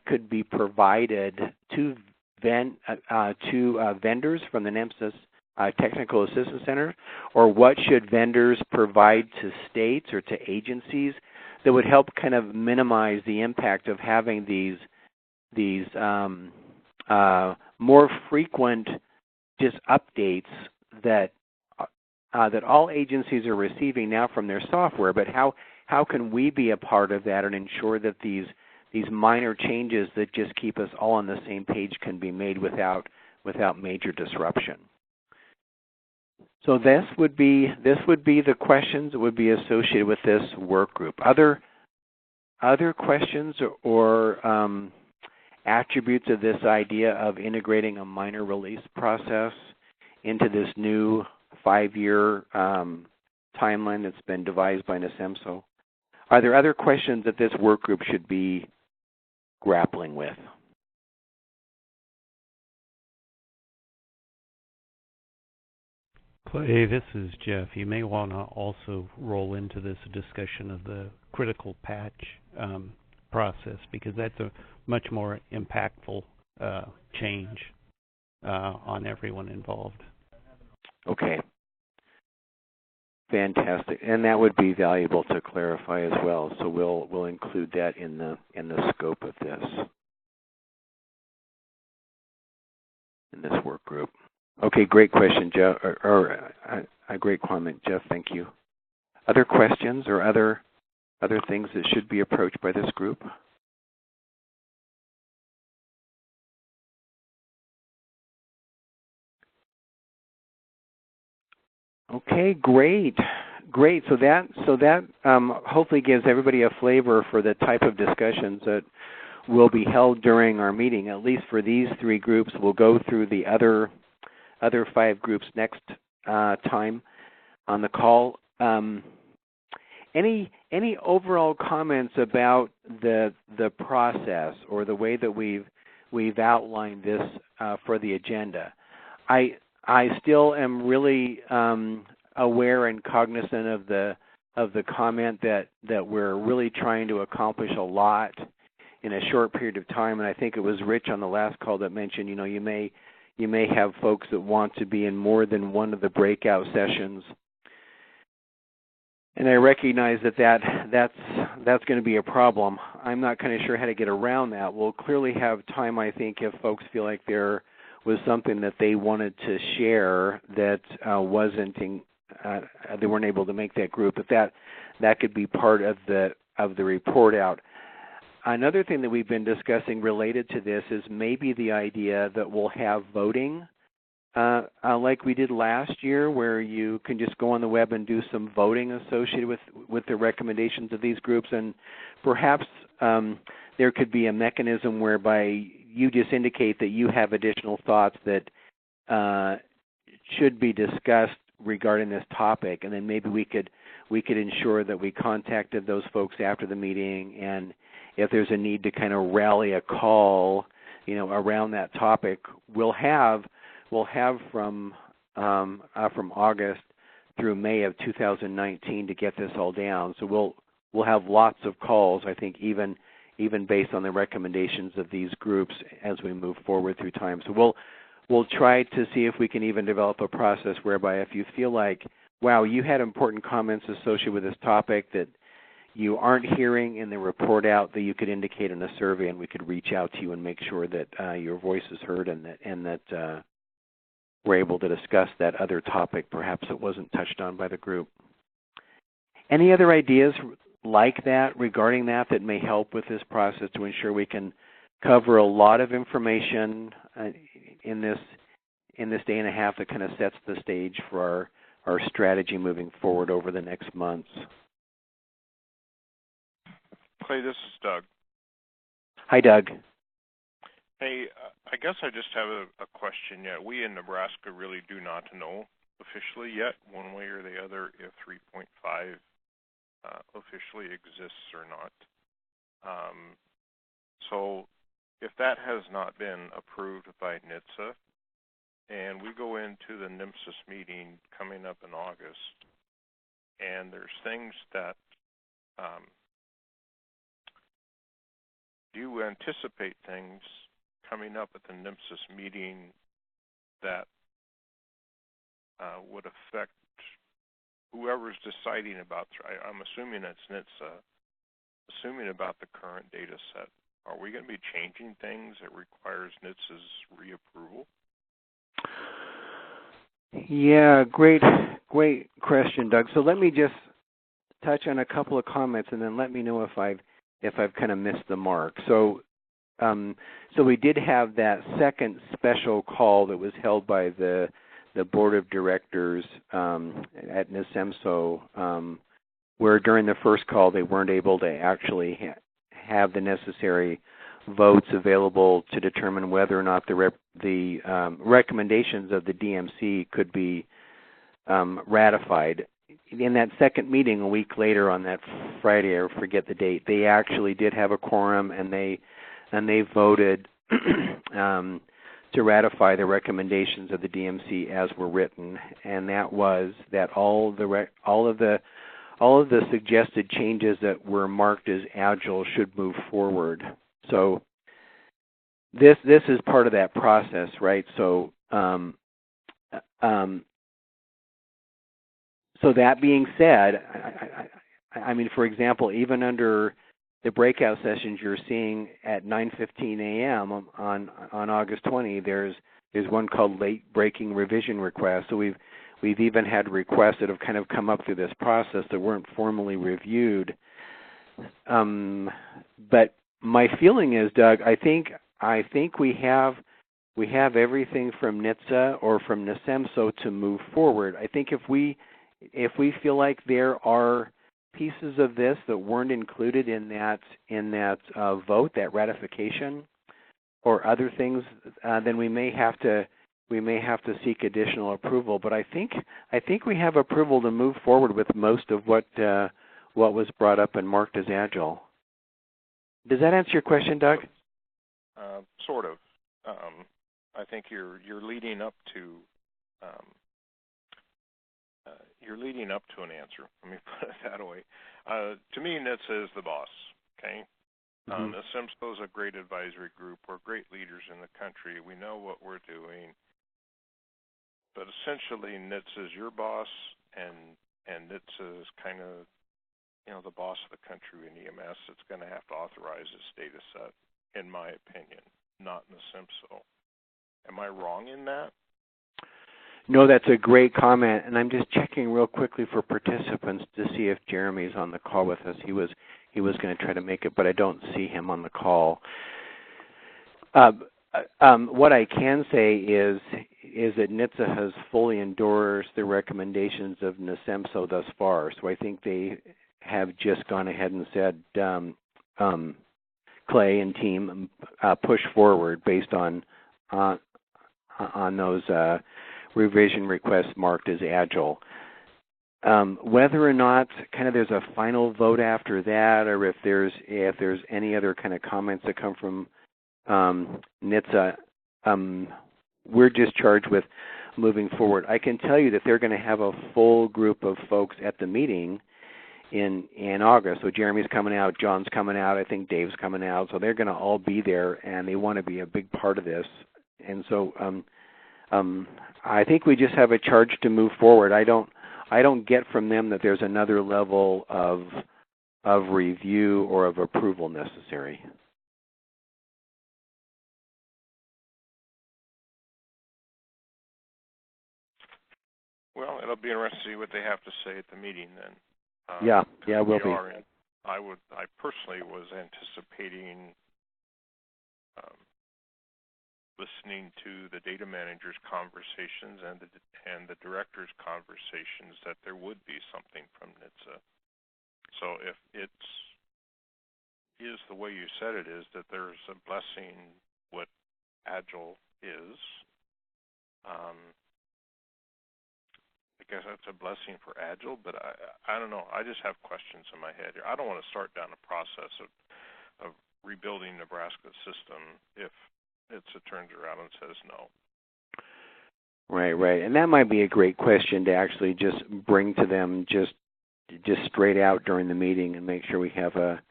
could be provided to vendors from the NEMSIS Technical Assistance Center, or what should vendors provide to states or to agencies that would help kind of minimize the impact of having these more frequent just updates that all agencies are receiving now from their software. But how can we be a part of that and ensure that these minor changes that just keep us all on the same page can be made without major disruption? So this would be the questions that would be associated with this work group. Other questions or attributes of this idea of integrating a minor release process into this new 5-year timeline that's been devised by NEMSIS? Are there other questions that this work group should be grappling with? Clay, this is Jeff. You may want to also roll into this a discussion of the critical patch process, because that's a much more impactful change on everyone involved. Okay. Fantastic, and that would be valuable to clarify as well. So we'll include that in the scope of this work group. Okay, great question, Jeff, or a great comment, Jeff. Thank you. Other questions or other things that should be approached by this group? Okay, great. So that hopefully gives everybody a flavor for the type of discussions that will be held during our meeting. At least for these 3 groups, we'll go through the other 5 groups next time on the call. Any overall comments about the process or the way that we've outlined this for the agenda? I still am really aware and cognizant of the comment that we're really trying to accomplish a lot in a short period of time. And I think it was Rich on the last call that mentioned, you may have folks that want to be in more than one of the breakout sessions. And I recognize that's going to be a problem. I'm not kind of sure how to get around that. We'll clearly have time, I think, if folks feel like there was something that they wanted to share that they weren't able to make that group. But that could be part of the report out. Another thing that we've been discussing related to this is maybe the idea that we'll have voting like we did last year, where you can just go on the web and do some voting associated with the recommendations of these groups. And perhaps there could be a mechanism whereby you just indicate that you have additional thoughts that should be discussed regarding this topic, and then maybe we could ensure that we contacted those folks after the meeting, and if there's a need to kind of rally a call, around that topic, we'll have from August through May of 2019 to get this all down. So we'll have lots of calls, I think, even based on the recommendations of these groups as we move forward through time. So we'll try to see if we can even develop a process whereby if you feel like, wow, you had important comments associated with this topic that you aren't hearing in the report out, that you could indicate in a survey, and we could reach out to you and make sure that your voice is heard and that we're able to discuss that other topic. Perhaps it wasn't touched on by the group. Any other ideas like that regarding that may help with this process to ensure we can cover a lot of information in this day and a half that kind of sets the stage for our strategy moving forward over the next months? Clay, this is Doug. Hi, Doug. Hey, I guess I just have a question yet. We in Nebraska really do not know officially yet, one way or the other, if 3.5 officially exists or not. So if that has not been approved by NHTSA, and we go into the NEMSIS meeting coming up in August, and there's things that do you anticipate things coming up at the NEMSIS meeting that would affect whoever's deciding about, I'm assuming it's NHTSA, assuming about the current data set? Are we going to be changing things that requires NHTSA's reapproval? Yeah, great question, Doug. So let me just touch on a couple of comments, and then let me know if I've kind of missed the mark. So we did have that second special call that was held by the board of directors at NESEMSO, where during the first call they weren't able to actually have the necessary votes available to determine whether or not the recommendations of the DMC could be ratified. In that second meeting, a week later on that Friday, I forget the date, they actually did have a quorum, and they voted to ratify the recommendations of the DMC as were written, and that was that all of the suggested changes that were marked as agile should move forward. So this is part of that process, right? So so that being said, I mean, for example, even under the breakout sessions you're seeing at 9:15 a.m. on August 20, there's one called late breaking revision requests. So we've even had requests that have kind of come up through this process that weren't formally reviewed. But my feeling is, Doug, I think we have everything from NHTSA or from NESEMSO to move forward. I think if we feel like there are pieces of this that weren't included in that vote, that ratification, or other things, then we may have to seek additional approval. But I think we have approval to move forward with most of what was brought up and marked as agile. Does that answer your question, Doug? Sort of. I think you're leading up to an answer. Let me put it that way. To me, NHTSA is the boss. Okay. Mm-hmm. NESEMSO is a great advisory group. We're great leaders in the country. We know what we're doing. But essentially, NHTSA is your boss, and NHTSA is kind of, the boss of the country in EMS. It's going to have to authorize this data set, in my opinion, not NESEMSO. Am I wrong in that? No, that's a great comment, and I'm just checking real quickly for participants to see if Jeremy's on the call with us. He was going to try to make it, but I don't see him on the call. What I can say is that NHTSA has fully endorsed the recommendations of NESEMSO thus far, so I think they have just gone ahead and said, Clay and team, push forward based on those revision requests marked as agile. Whether or not kind of there's a final vote after that, or if there's any other kind of comments that come from NHTSA, we're just charged with moving forward. I can tell you that they're going to have a full group of folks at the meeting in August. So Jeremy's coming out, John's coming out, I think Dave's coming out. So they're going to all be there, and they want to be a big part of this. And so I think we just have a charge to move forward. I don't get from them that there's another level of review or of approval necessary. Well, it'll be interesting to see what they have to say at the meeting then. Yeah, it will be. I personally was anticipating listening to the data manager's conversations and the director's conversations that there would be something from NHTSA. So if it is the way you said it is, that there's a blessing what Agile is, I guess that's a blessing for Agile, but I don't know. I just have questions in my head here. I don't want to start down a process of rebuilding Nebraska's system if it turns around and says no. Right. And that might be a great question to actually just bring to them just straight out during the meeting and make sure we have a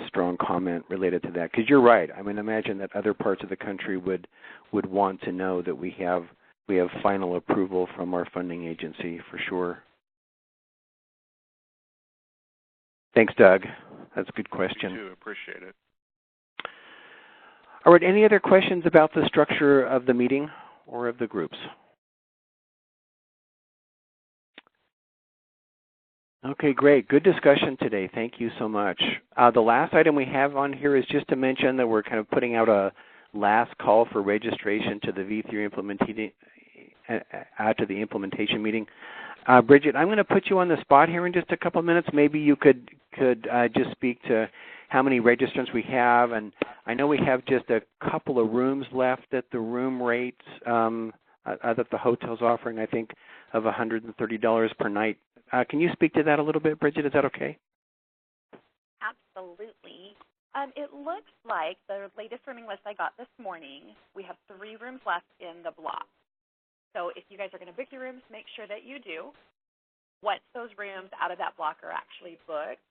strong comment related to that. Because you're right. I mean, imagine that other parts of the country would want to know that we have final approval from our funding agency for sure. Thanks, Doug. That's a good question. You too. Appreciate it. All right, any other questions about the structure of the meeting or of the groups? Okay, great. Good discussion today. Thank you so much. The last item we have on here is just to mention that we're kind of putting out a last call for registration to the V3 implementation meeting. Bridget, I'm going to put you on the spot here in just a couple of minutes. Maybe you could just speak to how many registrants we have, and I know we have just a couple of rooms left at the room rates that the hotel's offering, I think, of $130 per night. Can you speak to that a little bit, Bridget? Is that okay? Absolutely. It looks like the latest rooming list I got this morning, we have 3 rooms left in the block. So if you guys are going to book your rooms, make sure that you do. Once those rooms out of that block are actually booked,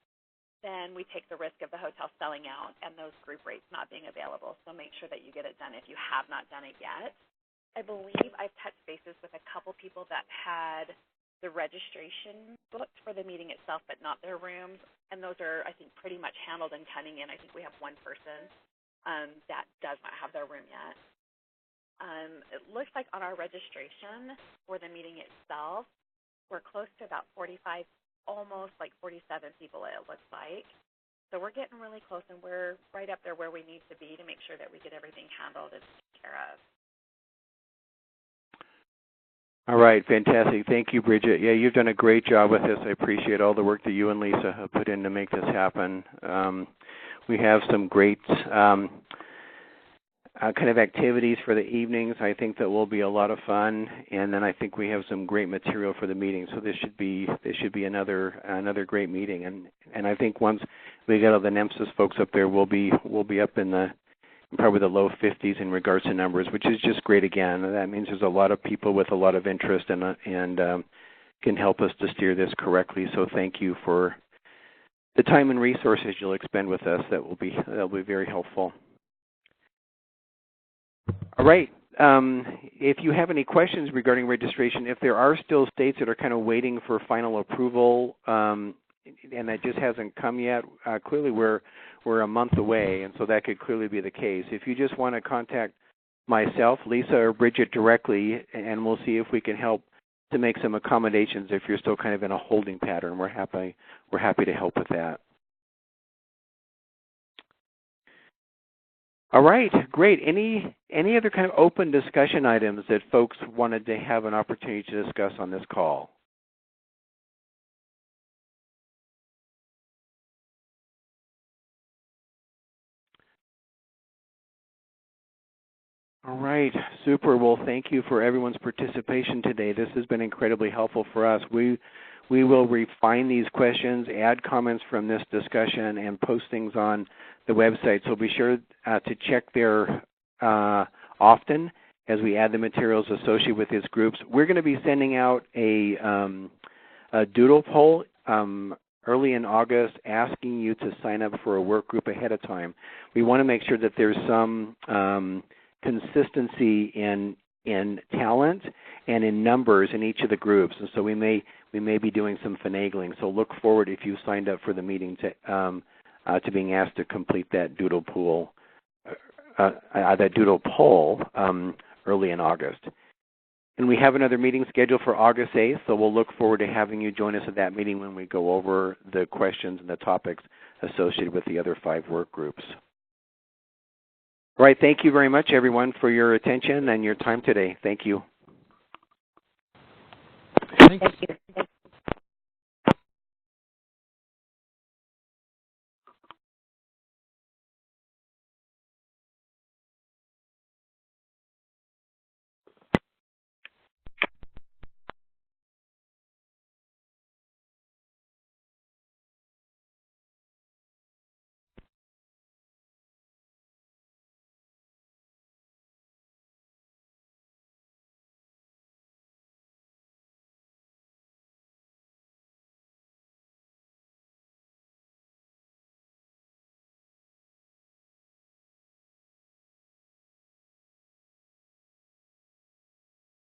then we take the risk of the hotel selling out and those group rates not being available. So make sure that you get it done if you have not done it yet. I believe I've touched bases with a couple people that had the registration booked for the meeting itself, but not their rooms. And those are, I think, pretty much handled and coming in. I think we have one person that does not have their room yet. It looks like on our registration for the meeting itself, we're close to about 45, almost like 47 people, it looks like. So we're getting really close, and we're right up there where we need to be to make sure that we get everything handled and taken care of. All right, fantastic. Thank you, Bridget. Yeah, you've done a great job with this. I appreciate all the work that you and Lisa have put in to make this happen. We have some great kind of activities for the evenings. I think that will be a lot of fun, and then I think we have some great material for the meeting. So this should be another great meeting. And I think once we get all the NEMSIS folks up there, we'll be up in probably the low 50s in regards to numbers, which is just great again. That means there's a lot of people with a lot of interest and can help us to steer this correctly. So thank you for the time and resources you'll expend with us. That'll be very helpful. All right. If you have any questions regarding registration, if there are still states that are kind of waiting for final approval and that just hasn't come yet, clearly we're a month away, and so that could clearly be the case. If you just want to contact myself, Lisa, or Bridget directly, and we'll see if we can help to make some accommodations if you're still kind of in a holding pattern. We're happy to help with that. All right, great. Any other kind of open discussion items that folks wanted to have an opportunity to discuss on this call? All right, super. Well, thank you for everyone's participation today. This has been incredibly helpful for us. We will refine these questions, add comments from this discussion, and post things on the website. So be sure to check there often as we add the materials associated with these groups. We're going to be sending out a doodle poll early in August asking you to sign up for a work group ahead of time. We want to make sure that there's some consistency in talent and in numbers in each of the groups, and so we may be doing some finagling. So look forward, if you signed up for the meeting, to being asked to complete that doodle poll early in August. And we have another meeting scheduled for August 8th, so we'll look forward to having you join us at that meeting when we go over the questions and the topics associated with the other 5 work groups. All right, thank you very much, everyone, for your attention and your time today. Thank you. Thanks. Thank you.